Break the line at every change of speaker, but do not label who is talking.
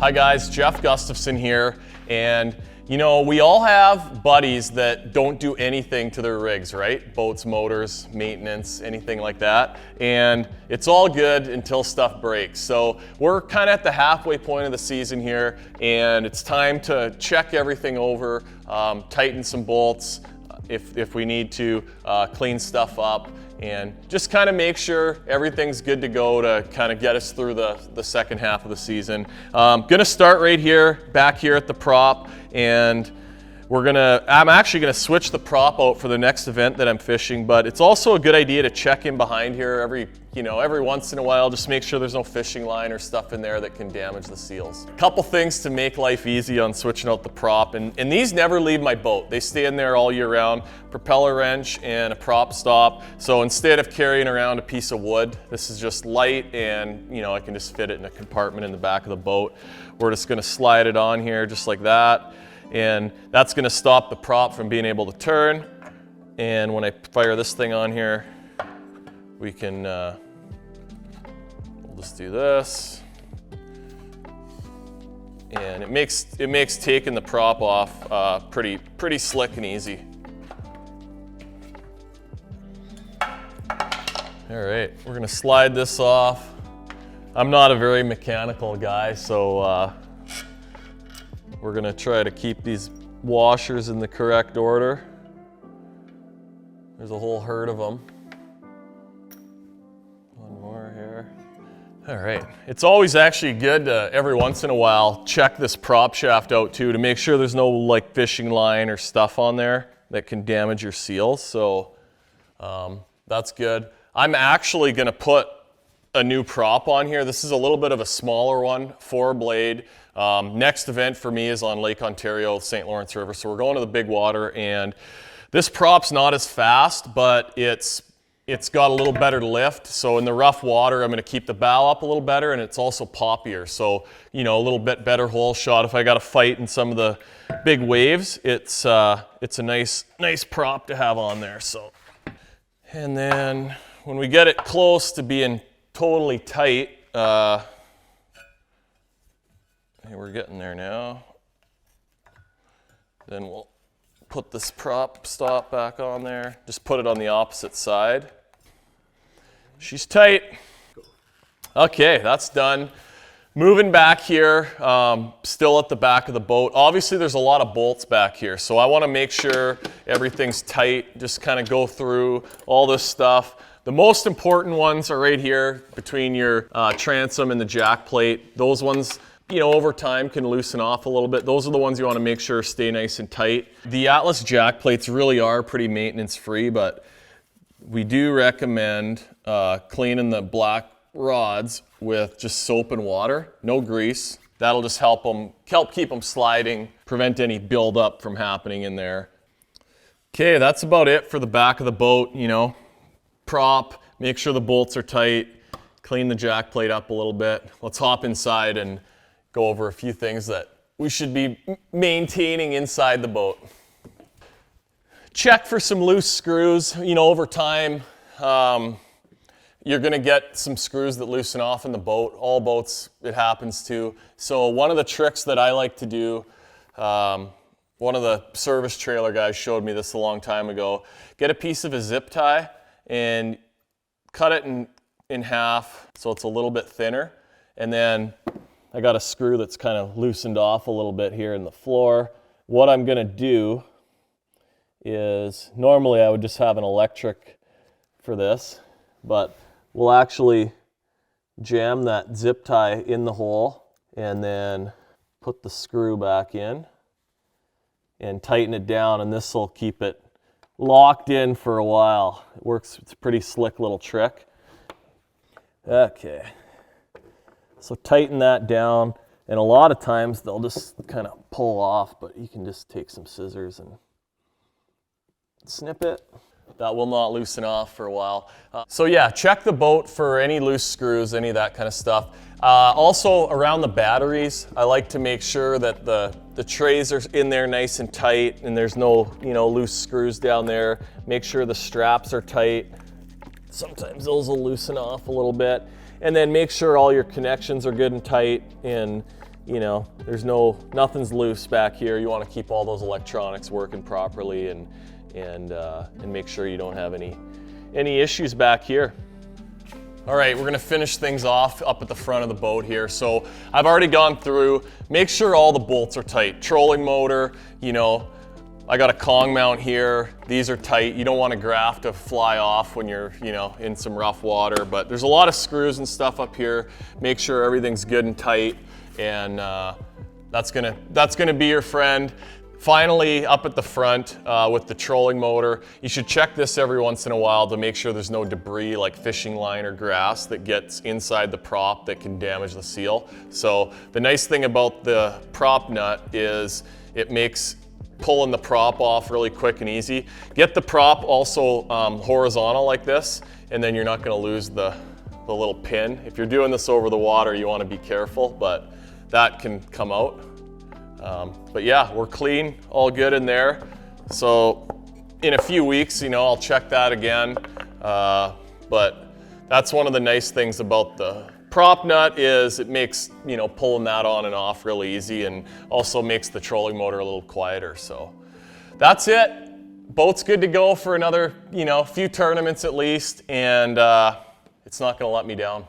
Hi guys, Jeff Gustafson here, and you know, we all have buddies that don't do anything to their rigs, right? Boats, motors, maintenance, anything like that. And it's all good until stuff breaks. So we're kind of at the halfway point of the season here, and it's time to check everything over, tighten some bolts if we need to, clean stuff up, and just kind of make sure everything's good to go to kind of get us through the second half of the season. Gonna start right here, back here at the prop, and I'm actually gonna switch the prop out for the next event that I'm fishing, but it's also a good idea to check in behind here every once in a while, just make sure there's no fishing line or stuff in there that can damage the seals. A couple things to make life easy on switching out the prop, and these never leave my boat. They stay in there all year round. Propeller wrench and a prop stop. So instead of carrying around a piece of wood, this is just light, and I can just fit it in a compartment in the back of the boat. We're just gonna slide it on here just like that, and that's gonna stop the prop from being able to turn. And when I fire this thing on here, we can, we'll just do this. And it makes taking the prop off pretty slick and easy. All right, we're gonna slide this off. I'm not a very mechanical guy, so we're gonna try to keep these washers in the correct order. There's a whole herd of them. One more here. All right, it's always actually good to, every once in a while, check this prop shaft out too, to make sure there's no like fishing line or stuff on there that can damage your seals. So that's good. I'm actually gonna put a new prop on here. This is a little bit of a smaller one, 4-blade. Next event for me is on Lake Ontario, St. Lawrence River. So we're going to the big water, and this prop's not as fast, but it's got a little better lift. So in the rough water, I'm gonna keep the bow up a little better, and it's also poppier. So, a little bit better hole shot. If I got to fight in some of the big waves, it's a nice prop to have on there. So, and then when we get it close to being totally tight, hey, we're getting there now. Then we'll put this prop stop back on there. Just put it on the opposite side. She's tight. Okay, that's done. Moving back here, still at the back of the boat. Obviously there's a lot of bolts back here, so I want to make sure everything's tight. Just kind of go through all this stuff. The most important ones are right here between your transom and the jack plate. Those ones, over time can loosen off a little bit. Those are the ones you want to make sure stay nice and tight. The Atlas jack plates really are pretty maintenance free, but we do recommend cleaning the black rods with just soap and water, no grease. That'll just help keep them sliding, prevent any buildup from happening in there. Okay, that's about it for the back of the boat. Prop, make sure the bolts are tight, clean the jack plate up a little bit. Let's hop inside and go over a few things that we should be maintaining inside the boat. Check for some loose screws. Over time, you're gonna get some screws that loosen off in the boat. All boats, it happens to. So one of the tricks that I like to do, one of the service trailer guys showed me this a long time ago. Get a piece of a zip tie and cut it in half so it's a little bit thinner. And then I got a screw that's kind of loosened off a little bit here in the floor. What I'm gonna do is, normally I would just have an electric for this, but we'll actually jam that zip tie in the hole and then put the screw back in and tighten it down, and this will keep it locked in for a while. It works, it's a pretty slick little trick. Okay, so tighten that down, and a lot of times they'll just kind of pull off, but you can just take some scissors and snip it. That will not loosen off for a while. So yeah, check the boat for any loose screws, any of that kind of stuff. Also around the batteries, I like to make sure that the trays are in there nice and tight and there's no loose screws down there. Make sure the straps are tight. Sometimes those will loosen off a little bit. And then make sure all your connections are good and tight, and you know, nothing's loose back here. You want to keep all those electronics working properly and make sure you don't have any issues back here. All right, we're gonna finish things off up at the front of the boat here. So I've already gone through, make sure all the bolts are tight. Trolling motor, you know, I got a Kong mount here. These are tight. You don't want a graft to fly off when you're, you know, in some rough water, but there's a lot of screws and stuff up here. Make sure everything's good and tight, and that's gonna be your friend. Finally, up at the front with the trolling motor, you should check this every once in a while to make sure there's no debris like fishing line or grass that gets inside the prop that can damage the seal. So the nice thing about the prop nut is it makes pulling the prop off really quick and easy. Get the prop also horizontal like this, and then you're not gonna lose the little pin. If you're doing this over the water, you wanna be careful, but that can come out. But yeah, we're clean, all good in there. So in a few weeks, you know, I'll check that again. But that's one of the nice things about the prop nut is it makes, you know, pulling that on and off really easy, and also makes the trolling motor a little quieter. So that's it. Boat's good to go for another, you know, few tournaments at least, and it's not gonna let me down.